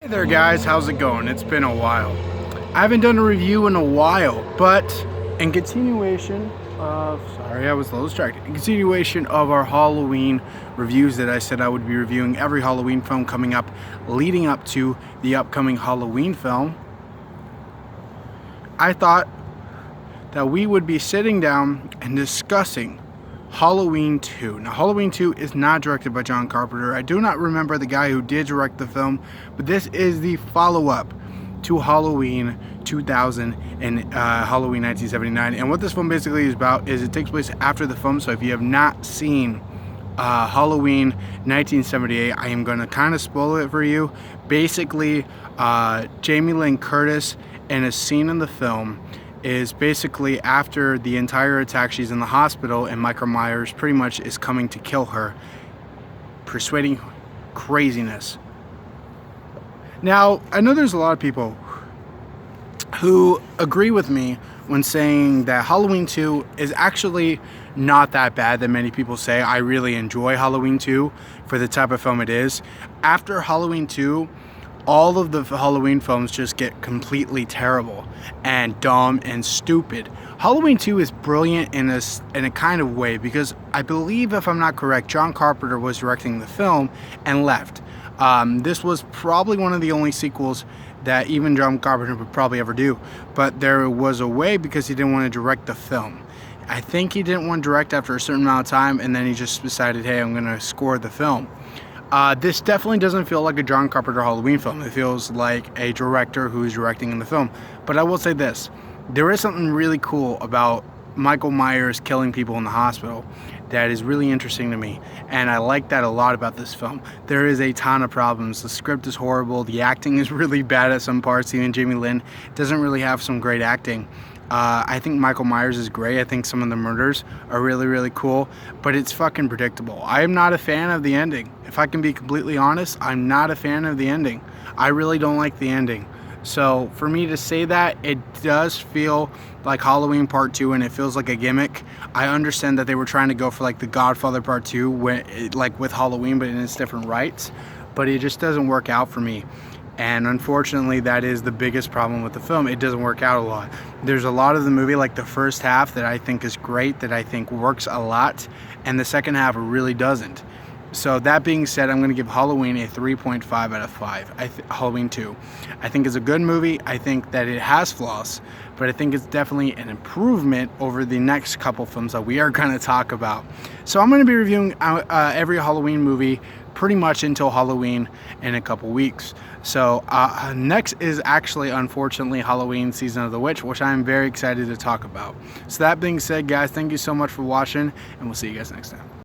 Hey there guys, how's it going? It's been a while. I haven't done a review in a while, but in continuation of, sorry I was a little distracted, in continuation of our Halloween reviews that I said I would be reviewing every Halloween film coming up, leading up to the upcoming Halloween film, I thought that we would be sitting down and discussing Halloween 2. Now, Halloween 2 is not directed by John Carpenter. I do not remember the guy who did direct the film, but this is the follow-up to Halloween 2000 and Halloween 1979. And what this film basically is about is it takes place after the film. So if you have not seen Halloween 1978, I am going to kind of spoil it for you. Basically, Jamie Lynn Curtis in a scene in the film is basically after the entire attack, she's in the hospital and Michael Myers pretty much is coming to kill her, persuading craziness. Now, I know there's a lot of people who agree with me when saying that Halloween 2 is actually not that bad that many people say. I really enjoy Halloween 2 for the type of film it is. After Halloween 2, all of the Halloween films just get completely terrible and dumb and stupid. Halloween 2 is brilliant in a kind of way because I believe, if I'm not correct, John Carpenter was directing the film and left. This was probably one of the only sequels that even John Carpenter would probably ever do, but there was a way because he didn't want to direct the film. I think he didn't want to direct after a certain amount of time, and then he just decided, hey, I'm going to score the film. This definitely doesn't feel like a John Carpenter Halloween film. It feels like a director who's directing in the film. But I will say this, there is something really cool about Michael Myers killing people in the hospital that is really interesting to me, and I like that a lot about this film. There is a ton of problems. The script is horrible, the acting is really bad at some parts. Even Jamie Lynn doesn't really have some great acting. I think Michael Myers is great. I think some of the murders are really, really cool, but it's fucking predictable. I am not a fan of the ending. If I can be completely honest, I'm not a fan of the ending. I really don't like the ending. So for me to say that, it does feel like Halloween Part 2, and it feels like a gimmick. I understand that they were trying to go for like the Godfather Part 2, like with Halloween, but in its different rights, but it just doesn't work out for me. And unfortunately, that is the biggest problem with the film. It doesn't work out a lot. There's a lot of the movie, like the first half, that I think is great, that I think works a lot, and the second half really doesn't. So that being said, I'm going to give Halloween a 3.5 out of 5. Halloween 2. I think it's a good movie. I think that it has flaws, but I think it's definitely an improvement over the next couple films that we are going to talk about. So I'm going to be reviewing every Halloween movie pretty much until Halloween in a couple weeks. So next is actually, unfortunately, Halloween Season of the Witch, which I'm very excited to talk about. So that being said, guys, thank you so much for watching, and we'll see you guys next time.